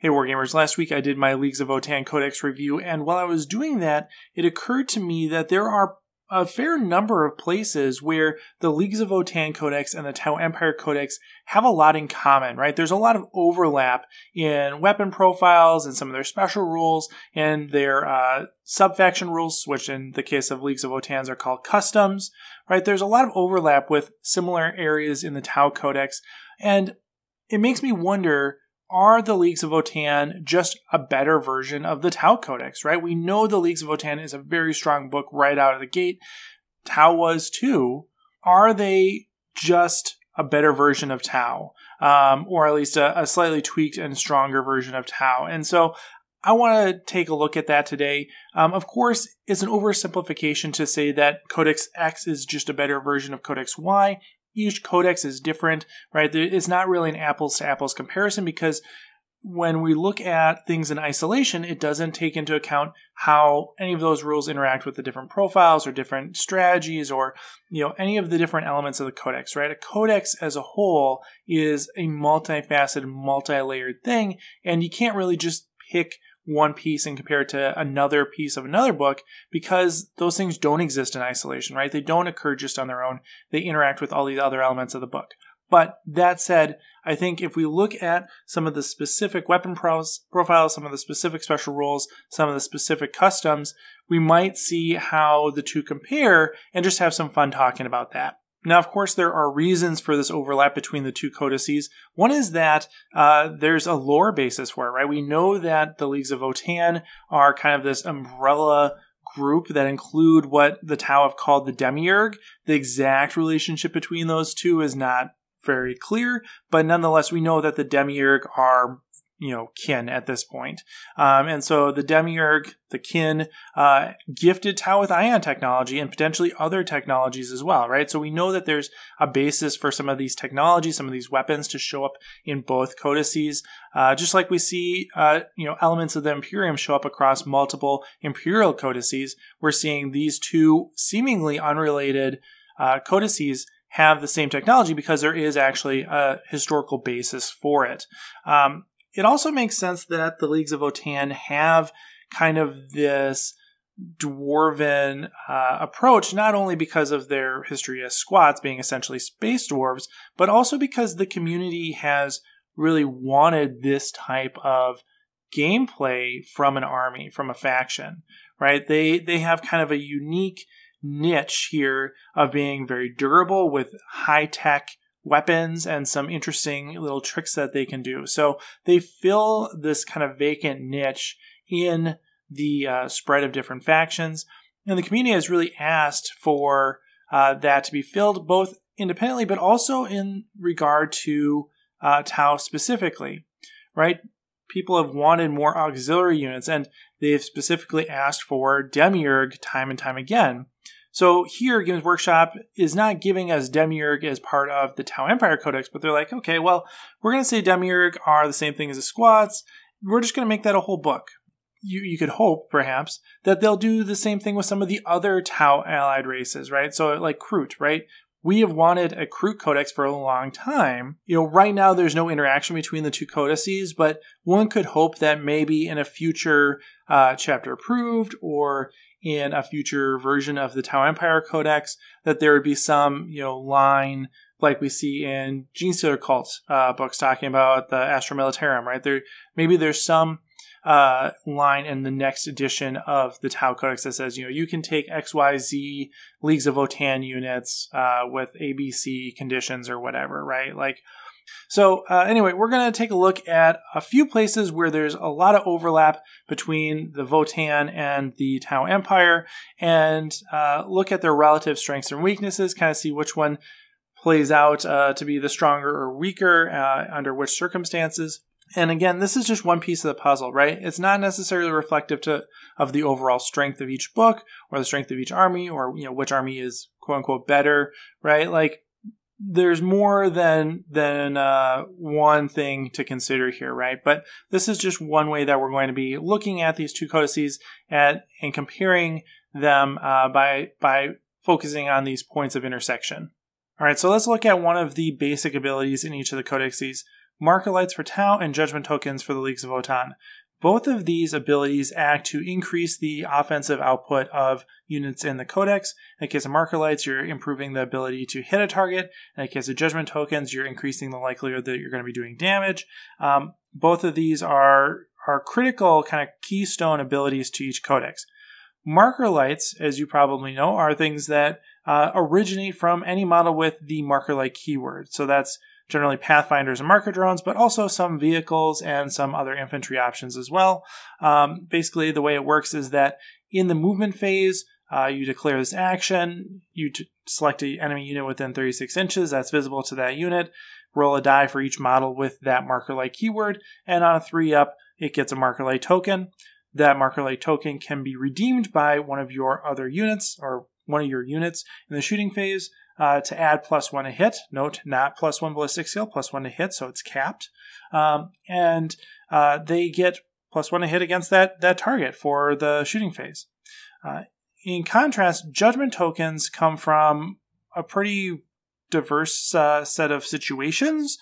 Hey Wargamers, last week I did my Leagues of Votann Codex review, and while I was doing that, it occurred to me that there are a fair number of places where the Leagues of Votann Codex and the Tau Empire Codex have a lot in common, right? There's a lot of overlap in weapon profiles and some of their special rules and their sub-faction rules, which in the case of Leagues of Votann are called customs, right? There's a lot of overlap with similar areas in the Tau Codex, and it makes me wonder, are the Leagues of Votann just a better version of the Tau Codex, right? We know the Leagues of Votann is a very strong book right out of the gate. Tau was too. Are they just a better version of Tau? Or at least a slightly tweaked and stronger version of Tau? And so I want to take a look at that today. Of course, it's an oversimplification to say that Codex X is just a better version of Codex Y. Each codex is different, right? It's not really an apples-to-apples comparison because when we look at things in isolation, it doesn't take into account how any of those rules interact with the different profiles or different strategies or, any of the different elements of the codex, right? A codex as a whole is a multifaceted, multi-layered thing, and you can't really just pick one piece and compare it to another piece of another book because those things don't exist in isolation, right? They don't occur just on their own. They interact with all these other elements of the book. But that said, I think if we look at some of the specific weapon profiles, some of the specific special rules, some of the specific customs, we might see how the two compare and just have some fun talking about that. Now, of course, there are reasons for this overlap between the two codices. One is that there's a lore basis for it, right? We know that the Leagues of Votann are kind of this umbrella group that include what the Tau have called the Demiurge. The exact relationship between those two is not very clear, but nonetheless, we know that the Demiurge are kin at this point. And so the Demiurge, the kin, gifted Tau with ion technology and potentially other technologies as well, right? So we know that there's a basis for some of these technologies, some of these weapons to show up in both codices. Just like we see, elements of the Imperium show up across multiple Imperial codices, we're seeing these two seemingly unrelated codices have the same technology because there is actually a historical basis for it. It also makes sense that the Leagues of Votann have kind of this dwarven approach, not only because of their history as squats being essentially space dwarves, but also because the community has really wanted this type of gameplay from an army, from a faction, right? They have kind of a unique niche here of being very durable with high-tech weapons and some interesting little tricks that they can do. So they fill this kind of vacant niche in the spread of different factions. And the community has really asked for that to be filled both independently, but also in regard to Tau specifically, right? People have wanted more auxiliary units, and they've specifically asked for Demiurge time and time again. So here, Games Workshop is not giving us Demiurge as part of the Tau Empire Codex, but they're like, okay, well, we're going to say Demiurge are the same thing as the squats. We're just going to make that a whole book. You could hope, perhaps, that they'll do the same thing with some of the other Tau allied races, right? So like Kroot, right? We have wanted a Kroot Codex for a long time. Right now there's no interaction between the two codices, but one could hope that maybe in a future chapter approved or in a future version of the Tau Empire Codex, that there would be some, line like we see in Genestealer Cult books talking about the Astra Militarum, right? Maybe there's some line in the next edition of the Tau Codex that says, you can take XYZ Leagues of Votann units with ABC conditions or whatever, right? So anyway, we're going to take a look at a few places where there's a lot of overlap between the Votann and the Tau Empire and look at their relative strengths and weaknesses, kind of see which one plays out to be the stronger or weaker under which circumstances. And again, this is just one piece of the puzzle, right? It's not necessarily reflective of the overall strength of each book or the strength of each army or, which army is quote unquote better, right? There's more than one thing to consider here, right? But this is just one way that we're going to be looking at these two codices and comparing them by focusing on these points of intersection. All right, so let's look at one of the basic abilities in each of the codices. Markerlights for Tau, and Judgment tokens for the Leagues of Votann. Both of these abilities act to increase the offensive output of units in the Codex. In the case of Markerlights, you're improving the ability to hit a target. In the case of Judgment tokens, you're increasing the likelihood that you're going to be doing damage. Both of these are critical kind of keystone abilities to each Codex. Markerlights, as you probably know, are things that originate from any model with the Markerlight keyword. So that's generally Pathfinders and Marker drones, but also some vehicles and some other infantry options as well. Basically, the way it works is that in the movement phase, you declare this action, you select an enemy unit within 36 inches that's visible to that unit, roll a die for each model with that Markerlight keyword, and on a 3-up, it gets a Markerlight token. That Markerlight token can be redeemed by one of your other units, or one of your units in the shooting phase, to add +1 to hit. Note, not +1 ballistic skill, +1 to hit, so it's capped. And they get +1 to hit against that target for the shooting phase. In contrast, Judgment tokens come from a pretty diverse set of situations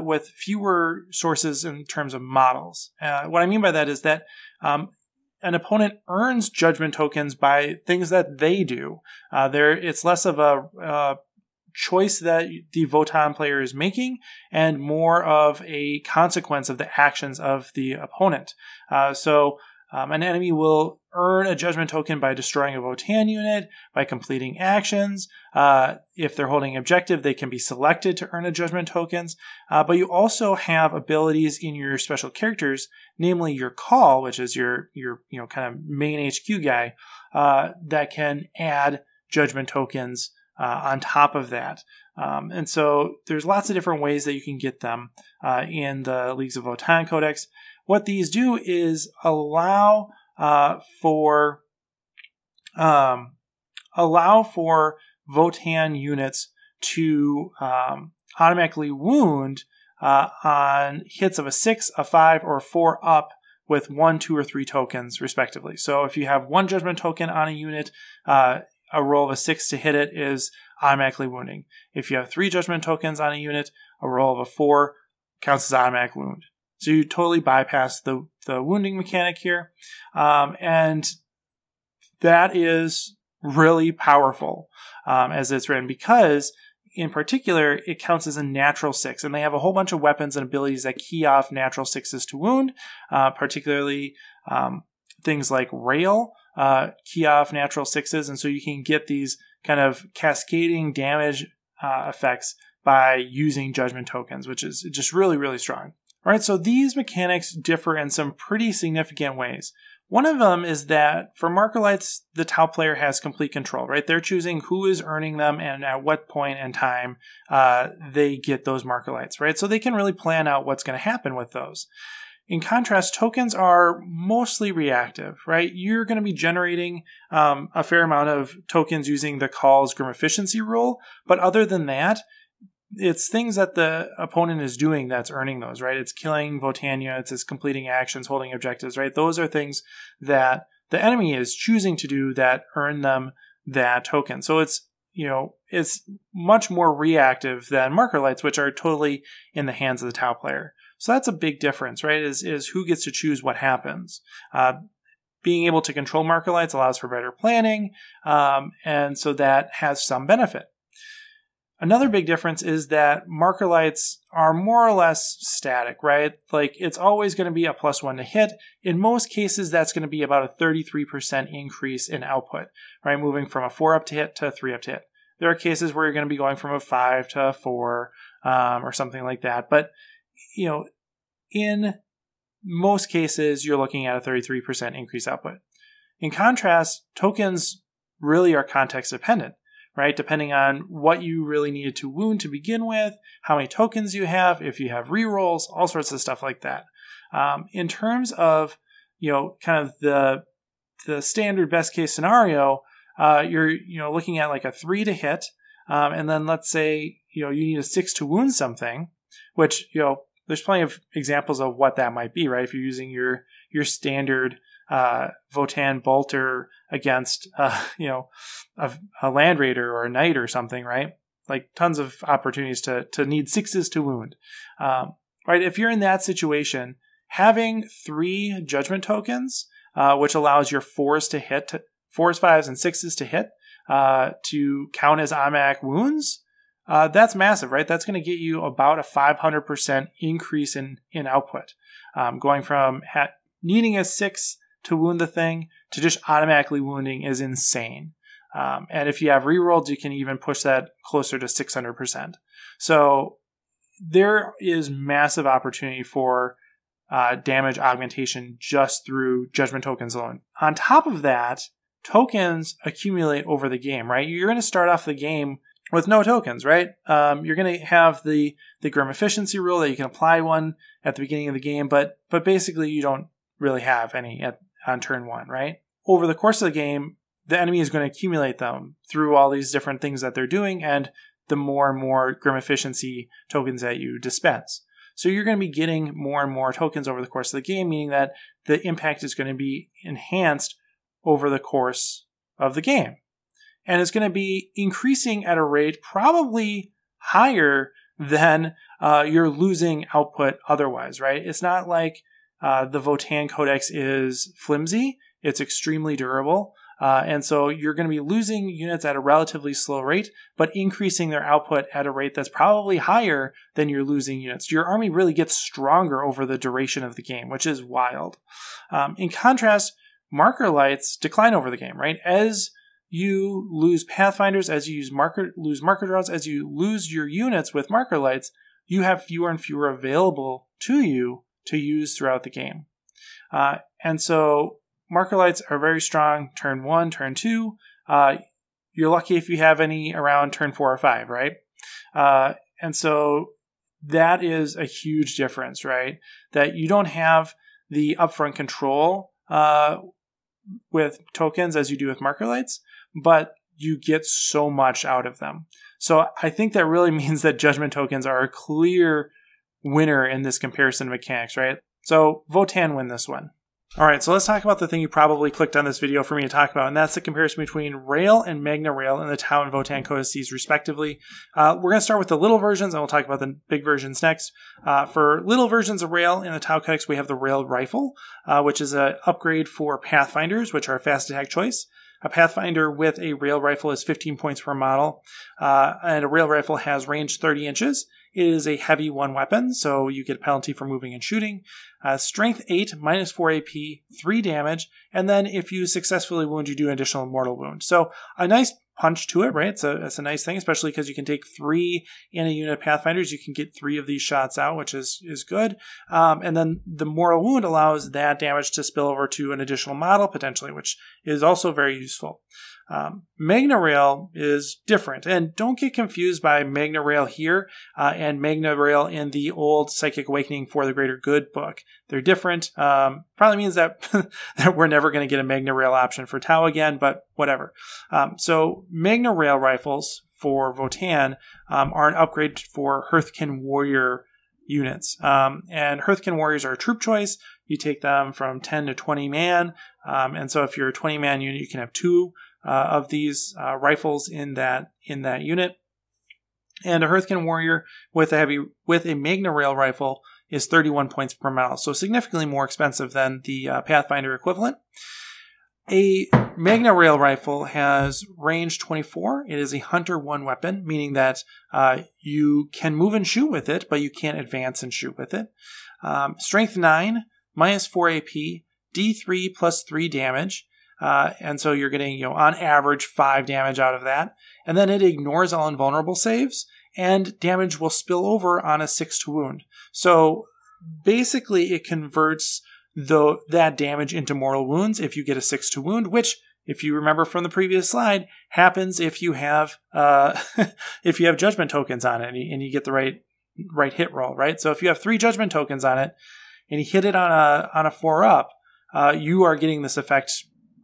with fewer sources in terms of models. What I mean by that is that an opponent earns Judgment tokens by things that they do. It's less of a choice that the Votann player is making and more of a consequence of the actions of the opponent. So an enemy will earn a Judgment token by destroying a Votann unit, by completing actions. If they're holding objective, they can be selected to earn a Judgment tokens. But you also have abilities in your special characters, namely your call, which is your kind of main HQ guy, that can add Judgment tokens on top of that. And so there's lots of different ways that you can get them in the Leagues of Votann Codex. What these do is allow for Votann units to automatically wound on hits of a 6, a 5, or a 4 up with 1, 2, or 3 tokens, respectively. So if you have 1 Judgment token on a unit, a roll of a 6 to hit it is automatically wounding. If you have 3 Judgment tokens on a unit, a roll of a 4 counts as automatic wound. So you totally bypass the wounding mechanic here. And that is really powerful as it's written, because in particular, it counts as a natural 6. And they have a whole bunch of weapons and abilities that key off natural 6s to wound, particularly things like Rail key off natural 6s. And so you can get these kind of cascading damage effects by using Judgment tokens, which is just really, really strong. All right, so these mechanics differ in some pretty significant ways. One of them is that for Markerlights, the Tau player has complete control, right? They're choosing who is earning them and at what point in time they get those Markerlights, right? So they can really plan out what's going to happen with those. In contrast, tokens are mostly reactive, right? You're going to be generating a fair amount of tokens using the Call's Grim Efficiency rule, but other than that, it's things that the opponent is doing that's earning those, right? It's killing Votann units, it's completing actions, holding objectives, right? Those are things that the enemy is choosing to do that earn them that token. So it's much more reactive than Markerlights, which are totally in the hands of the Tau player. So that's a big difference, right? Is who gets to choose what happens. Being able to control Markerlights allows for better planning, and so that has some benefit. Another big difference is that Markerlights are more or less static, right? Like, it's always going to be a +1 to hit. In most cases, that's going to be about a 33% increase in output, right? Moving from a 4-up to hit to a 3-up to hit. There are cases where you're going to be going from a 5 to a 4 or something like that. But, in most cases, you're looking at a 33% increase output. In contrast, tokens really are context dependent, right? Depending on what you really needed to wound to begin with, how many tokens you have, if you have rerolls, all sorts of stuff like that. In terms of, kind of the standard best case scenario, you're, looking at like a 3 to hit, and then let's say, you need a 6 to wound something, which, there's plenty of examples of what that might be, right? If you're using your standard Votann bolter against a land raider or a knight or something, right? Like, tons of opportunities to need 6s to wound. right? If you're in that situation, having 3 Judgment tokens, which allows your 4s to hit, 4s, 5s, and 6s to hit, to count as automatic wounds, that's massive, right? That's going to get you about a 500% increase in output. Going from needing a 6 to wound the thing to just automatically wounding is insane. And if you have rerolls, you can even push that closer to 600%. So there is massive opportunity for damage augmentation just through Judgment tokens alone. On top of that, tokens accumulate over the game, right? You're going to start off the game with no tokens, right? You're going to have the Grim Efficiency rule that you can apply one at the beginning of the game, but basically you don't really have any on turn 1, right? Over the course of the game, the enemy is going to accumulate them through all these different things that they're doing, and the more and more Grim Efficiency tokens that you dispense. So you're going to be getting more and more tokens over the course of the game, meaning that the impact is going to be enhanced over the course of the game. And it's going to be increasing at a rate probably higher than you're losing output otherwise, right? It's not like the Votann Codex is flimsy. It's extremely durable. And so you're going to be losing units at a relatively slow rate, but increasing their output at a rate that's probably higher than you're losing units. Your army really gets stronger over the duration of the game, which is wild. In contrast, Markerlights decline over the game, right? As you lose Pathfinders, as you lose marker draws, as you lose your units with Markerlights, you have fewer and fewer available to you to use throughout the game. And so Markerlights are very strong turn 1, turn 2. You're lucky if you have any around turn 4 or 5, right? And so that is a huge difference, right? That you don't have the upfront control with tokens as you do with Markerlights, but you get so much out of them. So I think that really means that Judgment tokens are a clear winner in this comparison mechanics, right? So Votann win this one. All right, so let's talk about the thing you probably clicked on this video for me to talk about, and that's the comparison between Rail and Magna-rail in the Tau and Votann codices, respectively. We're going to start with the little versions, and we'll talk about the big versions next. For little versions of Rail in the Tau Codex, we have the Railrifle, which is an upgrade for Pathfinders, which are a fast attack choice. A Pathfinder with a Railrifle is 15 points per model, and a Railrifle has range 30 inches. It is a heavy 1 weapon, so you get a penalty for moving and shooting. Strength 8, minus 4 AP, 3 damage, and then if you successfully wound, you do an additional mortal wound. So a nice punch to it, right? It's a nice thing, especially because you can take 3 in a unit of Pathfinders. You can get 3 of these shots out, which is good. And then the mortal wound allows that damage to spill over to an additional model, potentially, which is also very useful. Magna-rail is different, and don't get confused by Magna-rail here and Magna-rail in the old Psychic Awakening for the Greater Good book. They're different. Probably means that that we're never going to get a Magna-rail option for Tau again, but whatever. So Magna-rail rifles for Votann are an upgrade for Hearthkin Warrior units. And Hearthkin Warriors are a troop choice. You take them from 10 to 20 man. And so if you're a 20-man unit, you can have 2 of these rifles in that unit. And a Hearthkin Warrior with a Magna-rail rifle is 31 points per model, so significantly more expensive than the Pathfinder equivalent. A Magna-rail rifle has range 24. It is a Hunter 1 weapon, meaning that you can move and shoot with it, but you can't advance and shoot with it. Strength 9, minus 4 AP, D3 plus 3 damage. And so you're getting, on average 5 damage out of that. And then it ignores all invulnerable saves, and damage will spill over on a 6 to wound. So basically it converts that damage into mortal wounds if you get a 6 to wound, which, if you remember from the previous slide, happens if you have if you have Judgment tokens on it and you get the right hit roll, right? So if you have 3 Judgment tokens on it and you hit it on a 4-up, you are getting this effect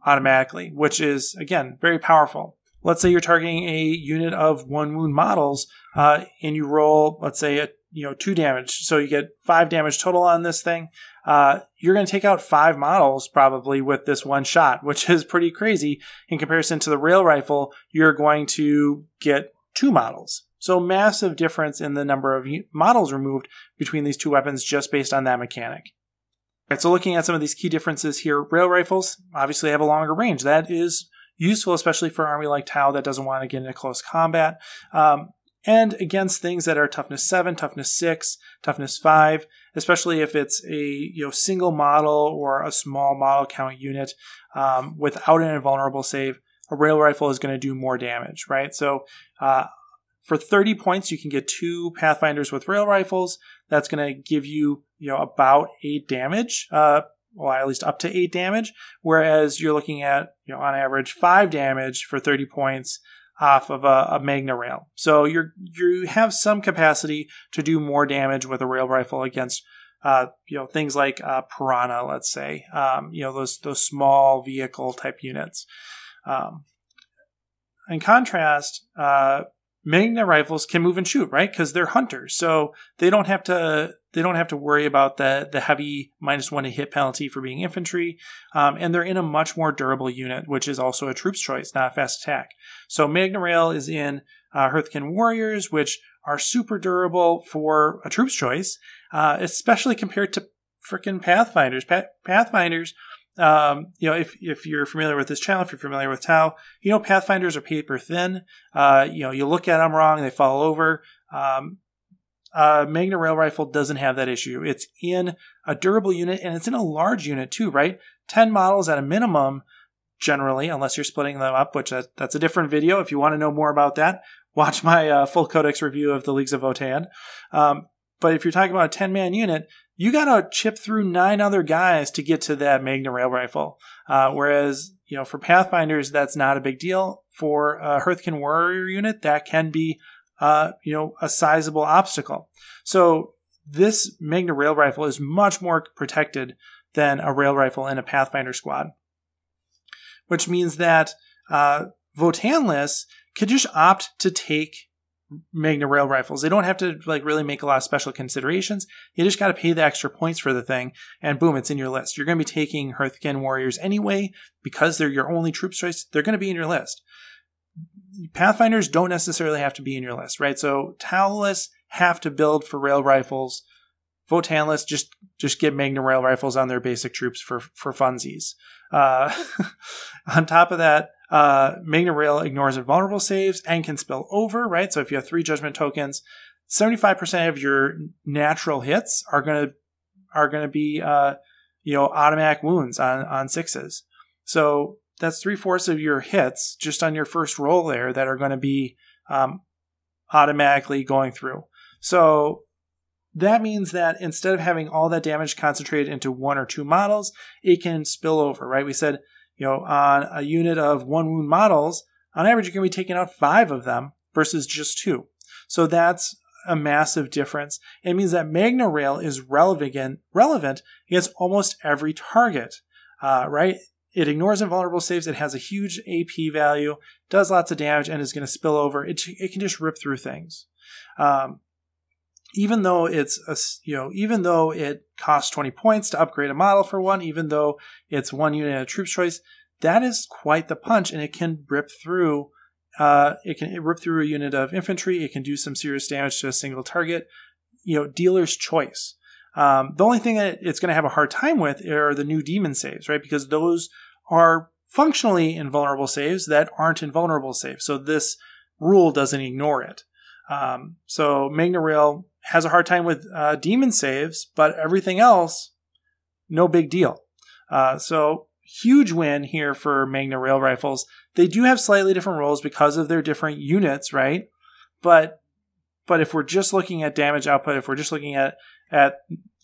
automatically, which is, again, very powerful. Let's say you're targeting a unit of 1 wound models, and you roll, let's say, 2 damage. So you get 5 damage total on this thing. You're going to take out 5 models probably with this one shot, which is pretty crazy. In comparison to the Railrifle, you're going to get 2 models. So massive difference in the number of models removed between these two weapons just based on that mechanic. All right, so looking at some of these key differences here, rail rifles obviously have a longer range. That is useful, especially for an army like Tau that doesn't want to get into close combat. And against things that are toughness 7, toughness 6, toughness 5, especially if it's a single model or a small model count unit without an invulnerable save, a rail rifle is going to do more damage, right? So for 30 points, you can get 2 Pathfinders with rail rifles. That's going to give you, about 8 damage, well, at least up to 8 damage, whereas you're looking at, on average 5 damage for 30 points off of a Magna-rail. So you have some capacity to do more damage with a rail rifle against things like Piranha, let's say, those small vehicle type units. In contrast, Magna rifles can move and shoot, right? Because they're hunters, so they don't have to worry about the heavy -1 to hit penalty for being infantry, and they're in a much more durable unit, which is also a troops choice, not a fast attack. So Magna-rail is in Hearthkin Warriors, which are super durable for a troops choice, especially compared to frickin' Pathfinders. Pathfinders. If you're familiar with this channel, if you're familiar with Tau, Pathfinders are paper thin. You look at them wrong, they fall over. Magna-rail rifle doesn't have that issue. It's in a durable unit, and it's in a large unit too, right? 10 models at a minimum, generally, unless you're splitting them up, which that's a different video. If you want to know more about that, watch my full codex review of the Leagues of Votann. But if you're talking about a 10-man unit, you got to chip through 9 other guys to get to that Magna-rail rifle. Whereas, for Pathfinders, that's not a big deal. For a Hearthkin Warrior unit, that can be, a sizable obstacle. So this Magna-rail rifle is much more protected than a rail rifle in a Pathfinder squad. Which means that Votann lists could just opt to take Magna-rail rifles. They don't have to really make a lot of special considerations. You just got to pay the extra points for the thing, and boom, it's in your list. You're going to be taking Hearthkin Warriors anyway because they're your only troops choice. They're going to be in your list. Pathfinders don't necessarily have to be in your list, right? So Tau lists have to build for rail rifles. Votann lists just get Magna-rail rifles on their basic troops for funsies. On top of that, Magna-rail ignores invulnerable saves and can spill over, right? So if you have 3 judgment tokens, 75% of your natural hits are gonna be automatic wounds on 6s. So that's 3/4 of your hits just on your first roll there that are going to be automatically going through. So that means that instead of having all that damage concentrated into 1 or 2 models, it can spill over, right? We said, on a unit of 1 wound models, on average, you're going to be taking out 5 of them versus just 2. So that's a massive difference. It means that Magna-rail is relevant against almost every target, right? It ignores invulnerable saves. It has a huge AP value, does lots of damage, and is going to spill over. It can just rip through things. Even though even though it costs 20 points to upgrade a model for 1, even though it's 1 unit of troops choice, that is quite the punch, and it can rip through. It can rip through a unit of infantry. It can do some serious damage to a single target. Dealer's choice. The only thing that it's going to have a hard time with are the new demon saves, right? Because those are functionally invulnerable saves that aren't invulnerable saves. So this rule doesn't ignore it. So Magna-rail has a hard time with demon saves, but everything else, no big deal. So huge win here for Magna-rail rifles. They do have slightly different roles because of their different units, right? But if we're just looking at damage output, if we're just looking at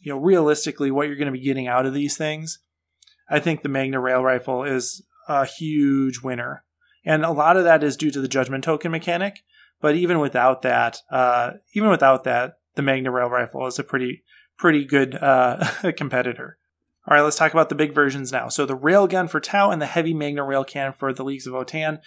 realistically what you're going to be getting out of these things, I think the Magna-rail rifle is a huge winner. And a lot of that is due to the judgment token mechanic. But even without that, the Magna-rail rifle is a pretty good competitor. All right, let's talk about the big versions now. So the Railgun for Tau and the heavy Magna-rail cannon for the Leagues of Votann.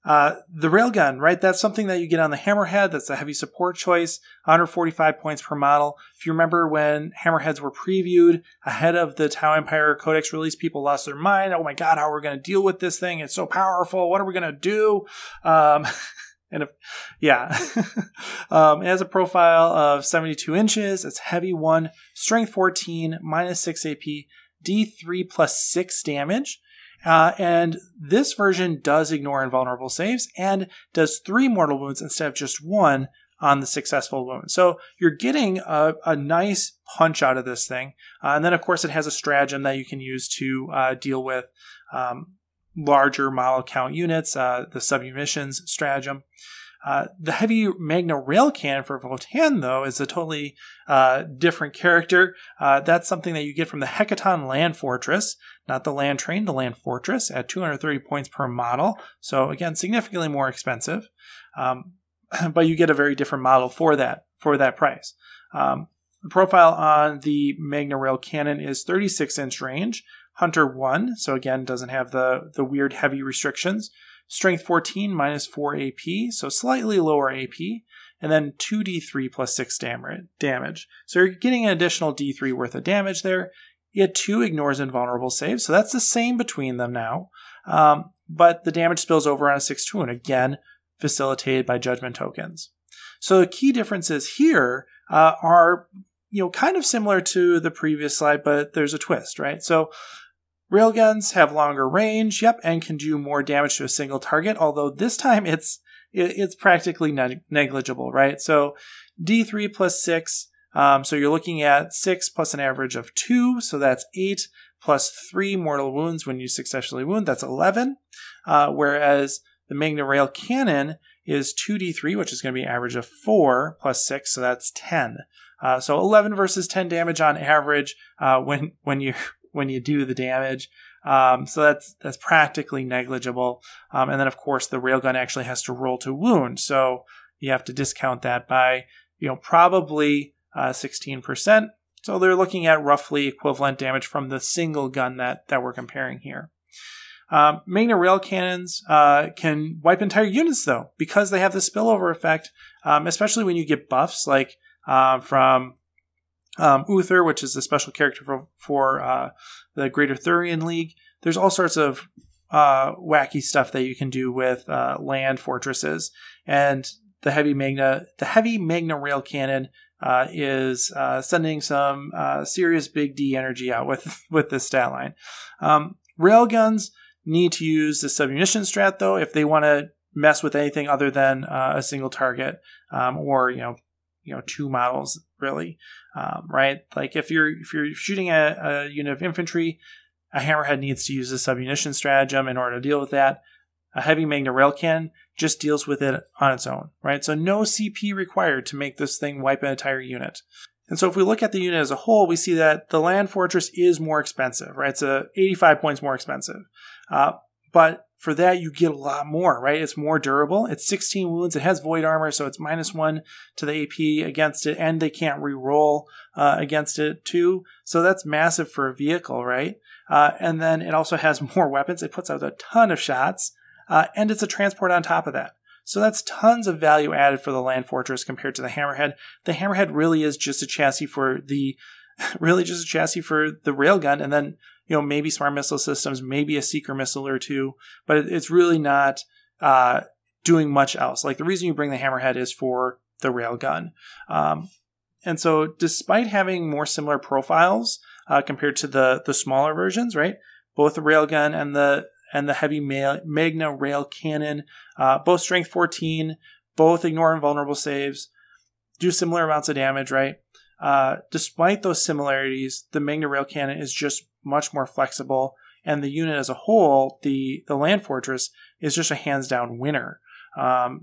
The Railgun, right? That's something that you get on the Hammerhead. That's a heavy support choice, 145 points per model. If you remember when Hammerheads were previewed ahead of the Tau Empire Codex release, people lost their mind. Oh my God, how are we going to deal with this thing? It's so powerful. What are we going to do? And yeah, it has a profile of 72 inches. It's heavy 1, strength 14, minus 6 AP, D3 plus 6 damage. And this version does ignore invulnerable saves and does 3 mortal wounds instead of just 1 on the successful wound. So you're getting a nice punch out of this thing. And then, of course, it has a stratagem that you can use to deal with larger model count units, the submunitions stratagem. The heavy Magna-rail cannon for Votann, though, is a totally different character. That's something that you get from the Hecaton Land Fortress, not the land train, the land fortress, at 230 points per model. So, again, significantly more expensive. But you get a very different model for that price. The profile on the Magna-rail cannon is 36-inch range, Hunter 1, so again, doesn't have the weird heavy restrictions. Strength 14, minus 4 AP, so slightly lower AP, and then 2d3 plus 6 damage. So you're getting an additional d3 worth of damage there. It too ignores invulnerable saves, so that's the same between them now. But the damage spills over on a 6-2, and again, facilitated by Judgement tokens. So the key differences here are, kind of similar to the previous slide, but there's a twist, right? So railguns have longer range, and can do more damage to a single target, although this time it's practically negligible, right? So D3 plus 6, so you're looking at 6 plus an average of 2, so that's 8, plus 3 mortal wounds when you successfully wound, that's 11, whereas the Magna-rail cannon is 2d3, which is going to be an average of 4, plus 6, so that's 10. So 11 versus 10 damage on average when you do the damage. So that's practically negligible. And then, of course, the railgun actually has to roll to wound. So you have to discount that by, probably 16%. So they're looking at roughly equivalent damage from the single gun that we're comparing here. Magna-rail cannons can wipe entire units, though, because they have the spillover effect, especially when you get buffs like from Uther, which is a special character for the Greater Thurian League. There's all sorts of wacky stuff that you can do with land fortresses, and the heavy Magna-rail cannon is sending some serious big D energy out with this stat line. Railguns need to use the submunition strat, though, if they want to mess with anything other than a single target or 2 models, really, right? Like if you're shooting a unit of infantry, a hammerhead needs to use the submunition stratagem in order to deal with that. A heavy Magna-rail cannon just deals with it on its own, right? So no CP required to make this thing wipe an entire unit. And so if we look at the unit as a whole, we see that the land fortress is more expensive, right? It's 85 points more expensive. But for that, you get a lot more, right? It's more durable. It's 16 wounds. It has void armor, so it's -1 to the AP against it, and they can't re-roll against it too. So that's massive for a vehicle, right? And then it also has more weapons. It puts out a ton of shots, and it's a transport on top of that. So that's tons of value added for the land fortress compared to the hammerhead. The hammerhead really is just a chassis for the railgun, and then maybe smart missile systems, maybe a seeker missile or two, but it's really not doing much else. Like the reason you bring the hammerhead is for the railgun. And so despite having more similar profiles compared to the smaller versions, right? Both the railgun and the heavy Magna-rail cannon, both strength 14, both ignore invulnerable saves, do similar amounts of damage, right? Despite those similarities, the Magna-rail cannon is just much more flexible, and the unit as a whole, the land fortress, is just a hands-down winner.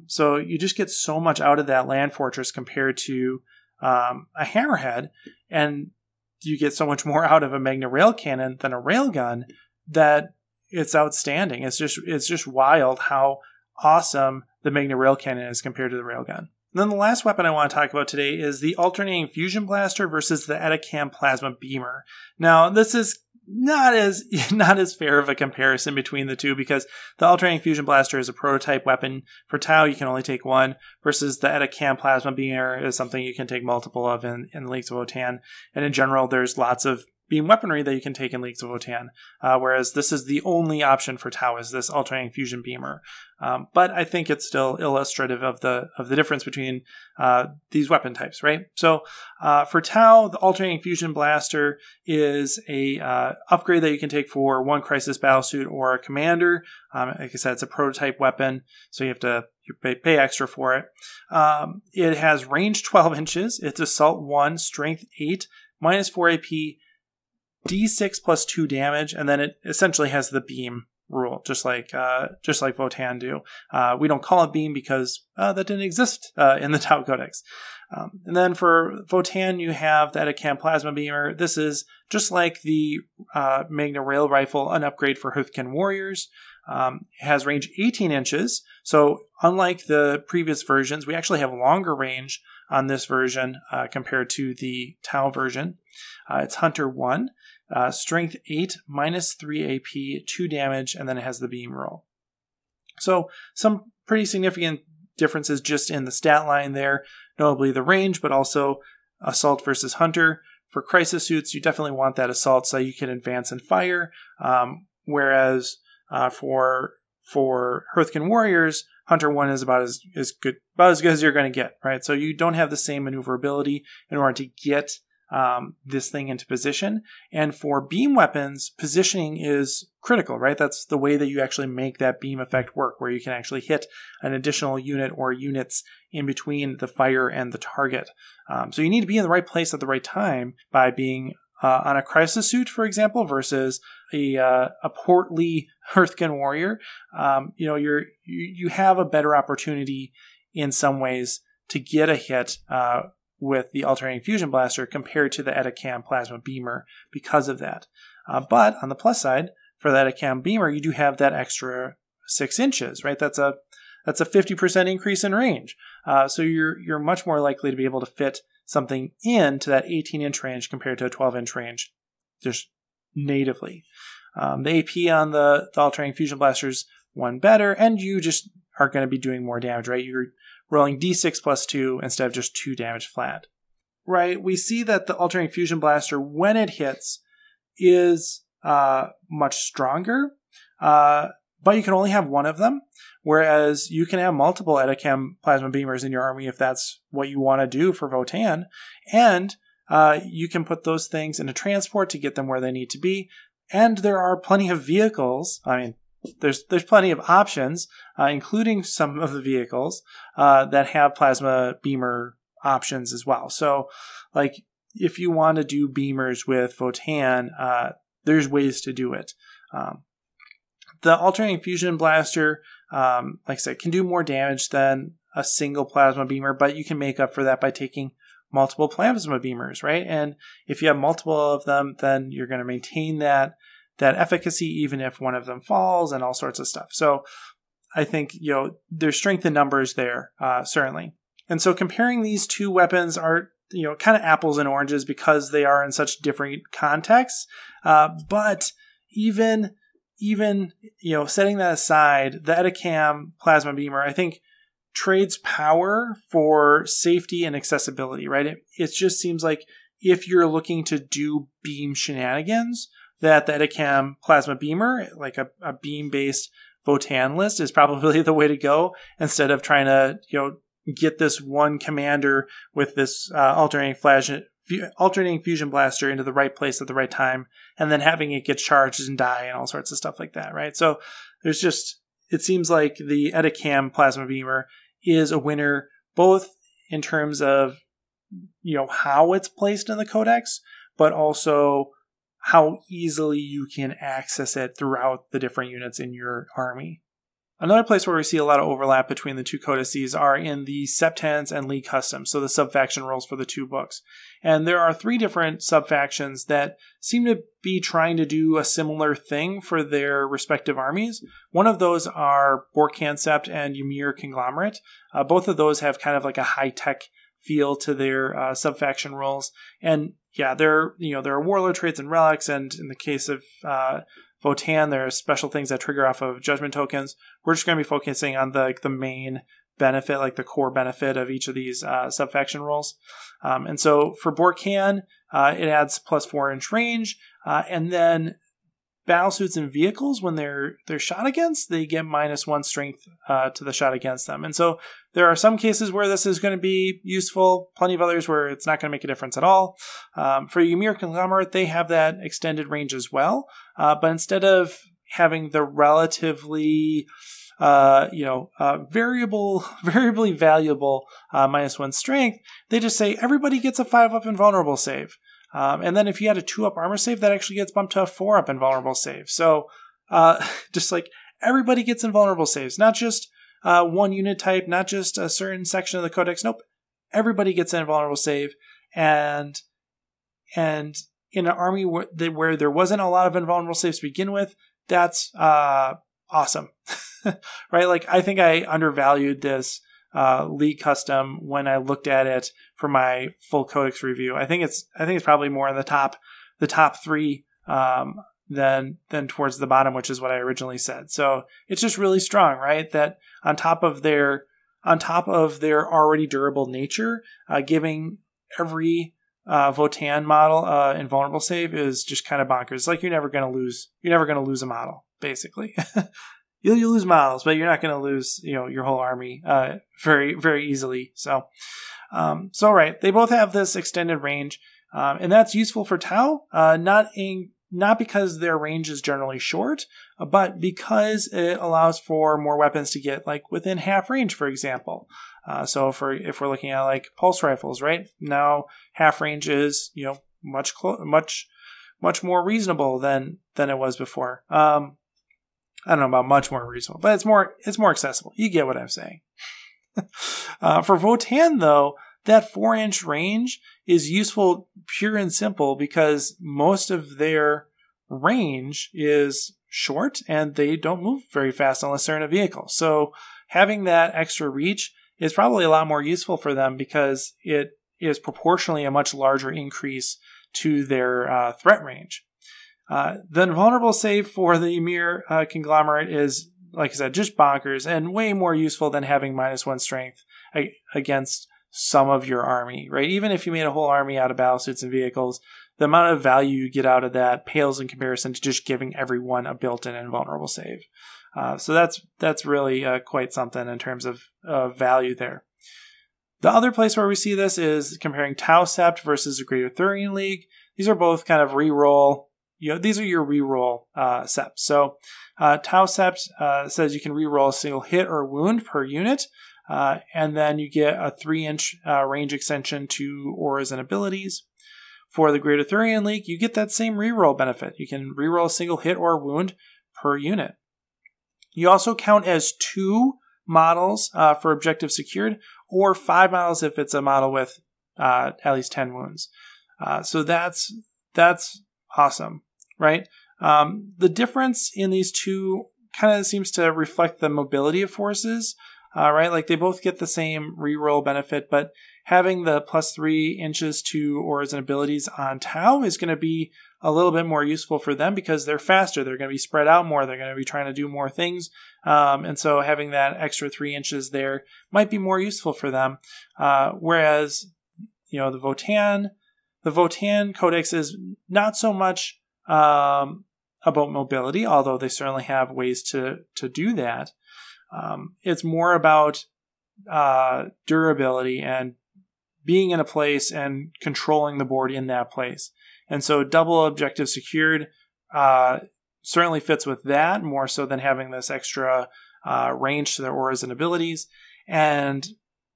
So you just get so much out of that land fortress compared to a hammerhead, and you get so much more out of a Magna-rail cannon than a railgun that it's outstanding. It's just wild how awesome the Magna-rail cannon is compared to the railgun. And then the last weapon I want to talk about today is the alternating fusion blaster versus the EtaCam plasma beamer. Now, this is not as fair of a comparison between the two, because the alternating fusion blaster is a prototype weapon. For Tau, you can only take one, versus the EtaCam plasma beamer is something you can take multiple of in the Leagues of Votann. And in general, there's lots of beam weaponry that you can take in Leagues of Votann, whereas this is the only option for Tau, is this alternating fusion beamer. But I think it's still illustrative of the difference between these weapon types, right? So for Tau, the alternating fusion blaster is a upgrade that you can take for one crisis battlesuit or a commander. Like I said, it's a prototype weapon, so you have to pay extra for it. It has range 12 inches. It's assault 1, strength 8, minus 4 AP, d6 plus 2 damage, and then it essentially has the beam rule, just like Votann do. We don't call it beam because that didn't exist in the Tau Codex. And then for Votann, you have the EtaCam Plasma Beamer. This is just like the Magna-rail rifle, an upgrade for Hearthken warriors. It has range 18 inches, so unlike the previous versions, we actually have longer range on this version compared to the Tau version. It's Hunter 1, strength 8, minus 3 AP, 2 damage, and then it has the beam roll. So some pretty significant differences just in the stat line there, notably the range, but also assault versus hunter. For crisis suits, you definitely want that assault so you can advance and fire, whereas for Hearthken warriors, Hunter 1 is about as good as you're going to get, right? So you don't have the same maneuverability in order to get this thing into position. And for beam weapons, positioning is critical, right? That's the way that you actually make that beam effect work, where you can actually hit an additional unit or units in between the fire and the target. So you need to be in the right place at the right time by being on a crisis suit, for example, versus a portly Hearthken warrior. You have a better opportunity in some ways to get a hit with the alternating fusion blaster compared to the EtaCam Plasma Beamer because of that. But on the plus side, for the EtaCam Beamer, you do have that extra 6 inches, right? That's a 50% increase in range. So you're much more likely to be able to fit something into that 18-inch range compared to a 12-inch range just natively. The AP on the alternating fusion blaster is 1 better, and you just are going to be doing more damage, right? You're rolling d6 plus 2 instead of just 2 damage flat. Right, we see that the alternating fusion blaster, when it hits, is much stronger, but you can only have one of them, whereas you can have multiple EtaCam Plasma Beamers in your army if that's what you want to do for Votann, and you can put those things into transport to get them where they need to be, and there are plenty of vehicles. I mean, there's plenty of options, including some of the vehicles that have Plasma Beamer options as well. So, like, if you want to do beamers with Votann, there's ways to do it. The alternating fusion blaster, like I said, can do more damage than a single plasma beamer, but you can make up for that by taking multiple plasma beamers, right? And if you have multiple of them, then you're going to maintain that efficacy even if one of them falls and all sorts of stuff. So I think, there's strength in numbers there, certainly. And so comparing these two weapons are, kind of apples and oranges because they are in such different contexts. But even setting that aside, the EtaCam Plasma Beamer, I think, trades power for safety and accessibility, right? It just seems like if you're looking to do beam shenanigans, that the EtaCam Plasma Beamer, like a beam-based Votann list, is probably the way to go instead of trying to, get this one commander with this alternating fusion blaster into the right place at the right time, and then having it get charged and die and all sorts of stuff like that, right? So it seems like the EtaCam Plasma Beamer is a winner, both in terms of, how it's placed in the codex, but also how easily you can access it throughout the different units in your army. Another place where we see a lot of overlap between the two codices are in the Sept Tenets and League Customs, so the sub-faction roles for the two books. And there are 3 different sub-factions that seem to be trying to do a similar thing for their respective armies. One of those are Borkan Sept and Ymir Conglomerate. Both of those have kind of like a high-tech feel to their sub-faction roles. And yeah, there are warlord traits and relics, and in the case of Votann, there are special things that trigger off of Judgement tokens. We're just going to be focusing on the main benefit, like the core benefit of each of these sub-faction roles. And so for Borkan, it adds plus 4-inch range, and then battlesuits and vehicles, when they're shot against, they get -1 strength to the shot against them. And so there are some cases where this is going to be useful, plenty of others where it's not going to make a difference at all. For Ymir Conglomerate, they have that extended range as well, but instead of having the relatively variably valuable -1 strength, they just say everybody gets a 5-up invulnerable save. And then if you had a 2-up armor save, that actually gets bumped to a 4-up invulnerable save. So just like everybody gets invulnerable saves, not just one unit type, not just a certain section of the codex. Nope, everybody gets an invulnerable save. And in an army where there wasn't a lot of invulnerable saves to begin with, that's awesome. Right? Like, I think I undervalued this League custom when I looked at it for my full codex review. I think it's probably more in the top 3 than towards the bottom, which is what I originally said. So it's just really strong, right? That on top of their already durable nature, giving every Votann model invulnerable save is just kind of bonkers. It's like you're never going to lose a model, basically. You'll lose models, but you're not going to lose, your whole army very, very easily. So right, they both have this extended range, and that's useful for Tau. Not because their range is generally short, but because it allows for more weapons to get like within half range, for example. So if we're looking at like pulse rifles, right now, half range is much more reasonable than it was before. I don't know about much more reasonable, but it's more accessible. You get what I'm saying. For Votann, though, that 4-inch range is useful pure and simple because most of their range is short and they don't move very fast unless they're in a vehicle. So having that extra reach is probably a lot more useful for them because it is proportionally a much larger increase to their threat range. The invulnerable save for the Ymir Conglomerate is, like I said, just bonkers and way more useful than having -1 strength against some of your army, right? Even if you made a whole army out of battlesuits and vehicles, the amount of value you get out of that pales in comparison to just giving everyone a built-in invulnerable save. So that's really quite something in terms of value there. The other place where we see this is comparing Tau Sept versus the Great Arthurian League. These are both kind of reroll. These are your reroll Septs. So Tau Sept says you can reroll a single hit or wound per unit, and then you get a 3-inch range extension to auras and abilities. For the Great Arthurian League, you get that same reroll benefit. You can reroll a single hit or wound per unit. You also count as 2 models for objective secured, or 5 models if it's a model with at least 10 wounds. So that's awesome. Right? The difference in these two kind of seems to reflect the mobility of forces, right? Like they both get the same reroll benefit, but having the plus 3 inches to auras and abilities on Tau is going to be a little bit more useful for them because they're faster. They're going to be spread out more. They're going to be trying to do more things. And so having that extra 3 inches there might be more useful for them. Whereas, the Votann Codex is not so much about mobility, although they certainly have ways to do that. It's more about durability and being in a place and controlling the board in that place. And so double objective secured certainly fits with that more so than having this extra range to their auras and abilities, and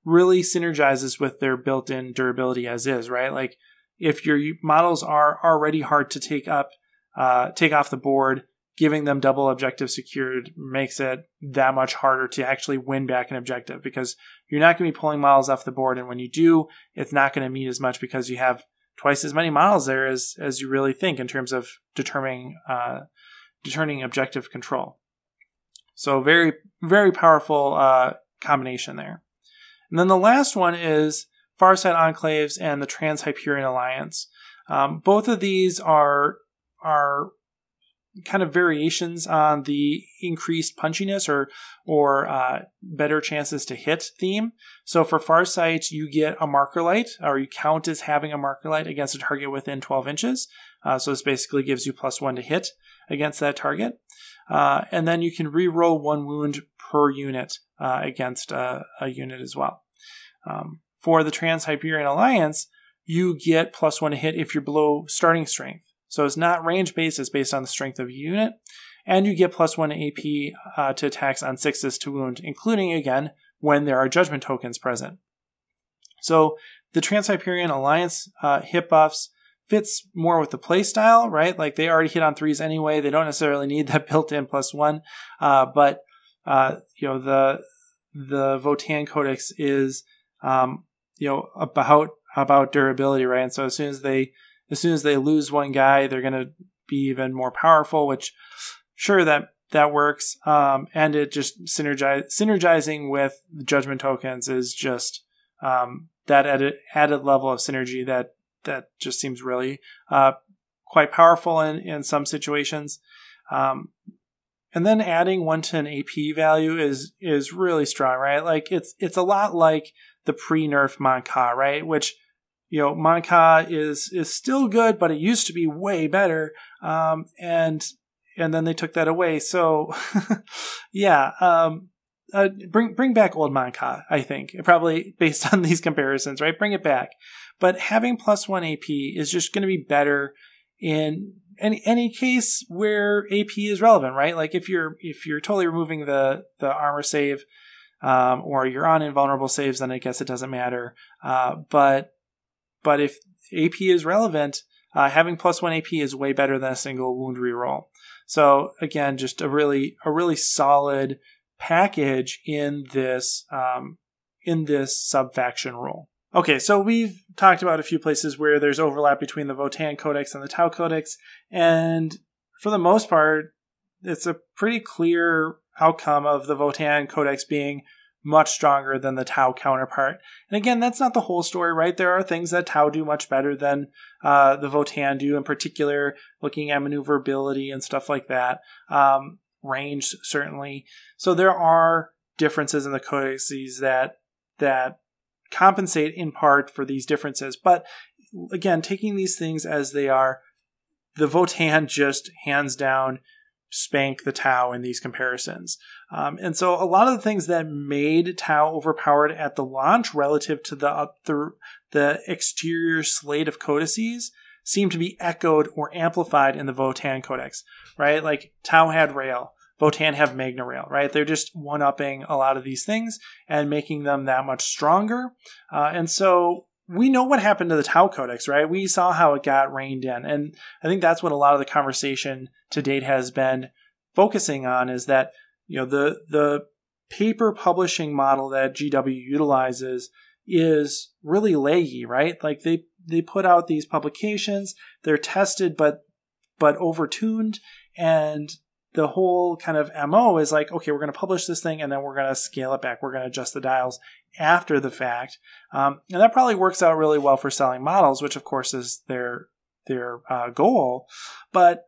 really synergizes with their built-in durability as is, right? Like if your models are already hard to take off the board, giving them double objective secured makes it that much harder to actually win back an objective because you're not going to be pulling models off the board. And when you do, it's not going to mean as much because you have twice as many models there as you really think in terms of determining objective control. So very, very powerful combination there. And then the last one is Farside Enclaves and the Trans-Hyperion Alliance. Both of these are kind of variations on the increased punchiness or better chances to hit theme. So for Farsight, you get a Markerlight, or you count as having a Markerlight against a target within 12 inches. So this basically gives you +1 to hit against that target. And then you can re-roll 1 wound per unit against a unit as well. For the Trans-Siberian Alliance, you get +1 to hit if you're below starting strength. So it's not range-based, it's based on the strength of a unit. And you get +1 AP to attacks on 6s to wound, including, again, when there are Judgment tokens present. So the Trans-Siberian Alliance hit buffs fits more with the playstyle, right? Like they already hit on 3s anyway. They don't necessarily need that built-in +1. But you know, the Votann Codex is you know, about durability, right? And so as soon as they lose one guy, they're going to be even more powerful, which sure that works. And it just synergizing with the Judgment tokens is just that added level of synergy that just seems really quite powerful in some situations. And then adding 1 to an AP value is really strong, right? Like it's a lot like the pre-nerf Monka, right? Which, you know, Monka is still good, but it used to be way better. And then they took that away. So yeah, bring back old Monka, I think, probably based on these comparisons, right? Bring it back. But having +1 AP is just going to be better in any case where AP is relevant, right? Like if you're totally removing the armor save, or you're on invulnerable saves, then I guess it doesn't matter. But if AP is relevant, having +1 AP is way better than a single wound reroll. So again, just a really solid package in this sub-faction rule. Okay, so we've talked about a few places where there's overlap between the Votann Codex and the Tau Codex, and for the most part, it's a pretty clear outcome of the Votann Codex being much stronger than the Tau counterpart. And again, that's not the whole story, right? There are things that Tau do much better than the Votann do, in particular, looking at maneuverability and stuff like that. Range, certainly. So there are differences in the codices that compensate in part for these differences. But again, taking these things as they are, the Votann just hands down spank the Tau in these comparisons. And so a lot of the things that made Tau overpowered at the launch relative to the exterior slate of codices seem to be echoed or amplified in the Votann Codex, right? Like Tau had Rail, Votann have Magna-rail, right? They're just one-upping a lot of these things and making them that much stronger. And so we know what happened to the Tau Codex, right? We saw how it got reined in. And I think that's what a lot of the conversation to date has been focusing on, is that, you know, the paper publishing model that GW utilizes is really laggy, right? Like they put out these publications, they're tested but overtuned, and the whole kind of MO is like, okay, we're going to publish this thing and then we're going to scale it back. We're going to adjust the dials after the fact. And that probably works out really well for selling models, which of course is their goal, but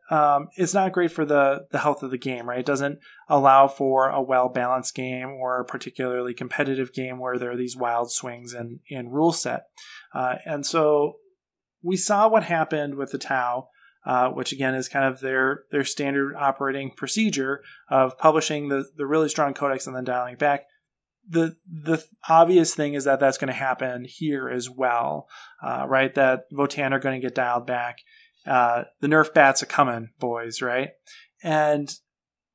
it's not great for the health of the game, right? It doesn't allow for a well-balanced game or a particularly competitive game where there are these wild swings in rule set. And so we saw what happened with the Tau, which again is kind of their standard operating procedure of publishing the really strong codex and then dialing it back. The obvious thing is that that's going to happen here as well, right? That Votann are going to get dialed back. The nerf bats are coming, boys, right? And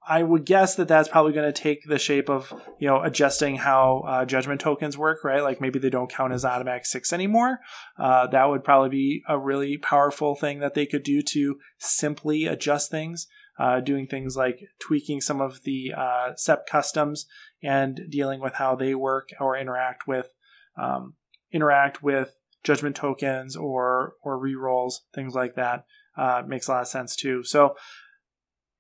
I would guess that that's probably going to take the shape of, you know, adjusting how Judgment tokens work, right? Like maybe they don't count as automatic 6 anymore. That would probably be a really powerful thing that they could do to simply adjust things, doing things like tweaking some of the Sept customs and dealing with how they work or interact with Judgment tokens or rerolls, things like that. Makes a lot of sense too. So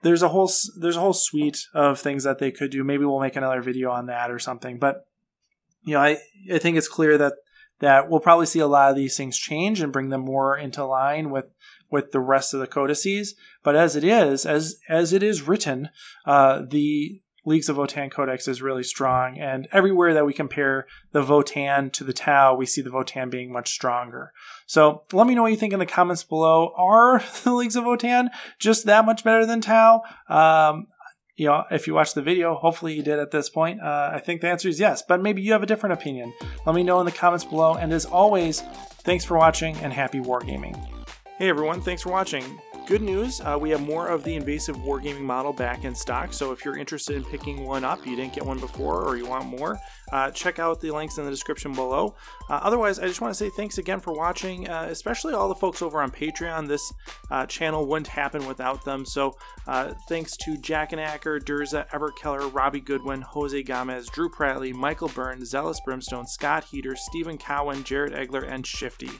there's a whole suite of things that they could do. Maybe we'll make another video on that or something. But you know, I think it's clear that we'll probably see a lot of these things change and bring them more into line with with the rest of the codices. But as it is written, the Leagues of Votann Codex is really strong, and everywhere that we compare the Votann to the Tau, we see the Votann being much stronger. So let me know what you think in the comments below. Are the Leagues of Votann just that much better than Tau? You know, if you watched the video, hopefully you did at this point. I think the answer is yes, but maybe you have a different opinion. Let me know in the comments below, and as always, thanks for watching and happy wargaming. Hey everyone, thanks for watching. Good news, we have more of the Invasive Wargaming model back in stock, so if you're interested in picking one up, you didn't get one before or you want more, check out the links in the description below. Otherwise, I just want to say thanks again for watching, especially all the folks over on Patreon. This channel wouldn't happen without them, so thanks to Jackanacker, Durza, Everett Keller, Robbie Goodwin, Jose Gomez, Drew Prattley, Michael Byrne, Zealous Brimstone, Scott Heater, Stephen Cowan, Jared Egler, and Shifty.